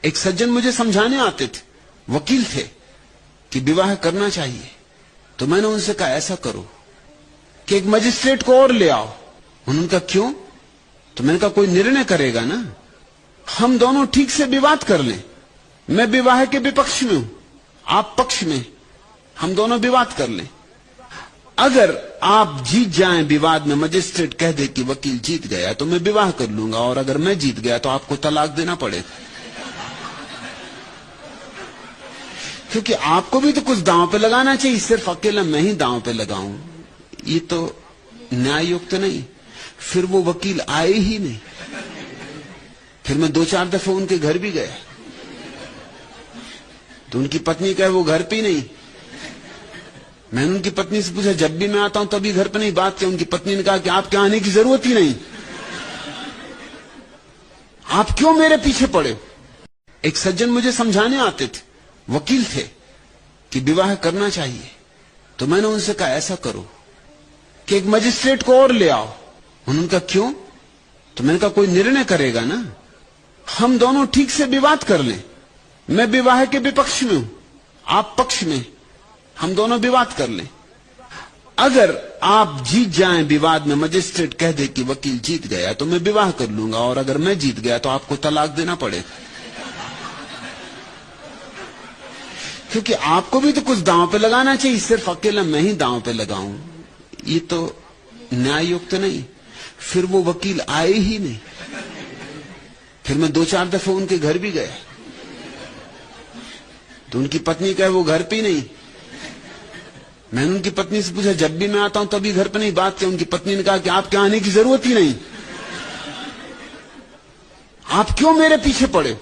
एक सज्जन मुझे समझाने आते थे, वकील थे, कि विवाह करना चाहिए। तो मैंने उनसे कहा ऐसा करो कि एक मजिस्ट्रेट को और ले आओ। उन्होंने कहा क्यों? तो मैंने कहा कोई निर्णय करेगा ना, हम दोनों ठीक से विवाद कर लें। मैं विवाह के विपक्ष में हूं, आप पक्ष में, हम दोनों विवाद कर लें। अगर आप जीत जाएं विवाद में, मजिस्ट्रेट कह दे कि वकील जीत गया, तो मैं विवाह कर लूंगा, और अगर मैं जीत गया तो आपको तलाक देना पड़ेगा, क्योंकि आपको भी तो कुछ दांव पे लगाना चाहिए। सिर्फ अकेला मैं ही दांव पे लगाऊं, ये तो न्याय युक्त नहीं। फिर वो वकील आए ही नहीं। फिर मैं 2-4 दफे उनके घर भी गया, तो उनकी पत्नी कहे वो घर पे ही नहीं। मैंने उनकी पत्नी से पूछा, जब भी मैं आता हूं तभी घर पे नहीं, बात क्या? उनकी पत्नी ने कहा कि आपके आने की जरूरत ही नहीं, आप क्यों मेरे पीछे पड़े हो? एक सज्जन मुझे समझाने आते थे, वकील थे, कि विवाह करना चाहिए। तो मैंने उनसे कहा ऐसा करो कि एक मजिस्ट्रेट को और ले आओ। उन्होंने कहा क्यों? तो मैंने कहा कोई निर्णय करेगा ना, हम दोनों ठीक से विवाद कर लें। मैं विवाह के विपक्ष में हूं, आप पक्ष में, हम दोनों विवाद कर लें। अगर आप जीत जाएं विवाद में, मजिस्ट्रेट कह दे कि वकील जीत गया, तो मैं विवाह कर लूंगा, और अगर मैं जीत गया तो आपको तलाक देना पड़ेगा, क्योंकि आपको भी तो कुछ दांव पे लगाना चाहिए। सिर्फ अकेला मैं ही दांव पे लगाऊं, ये तो न्याय युक्त नहीं। फिर वो वकील आए ही नहीं। फिर मैं 2-4 दफे उनके घर भी गया, तो उनकी पत्नी कहे वो घर पे ही नहीं। मैंने उनकी पत्नी से पूछा, जब भी मैं आता हूं तभी घर पे नहीं, बात क्या? उनकी पत्नी ने कहा कि आपके आने की जरूरत ही नहीं, आप क्यों मेरे पीछे पड़े हो?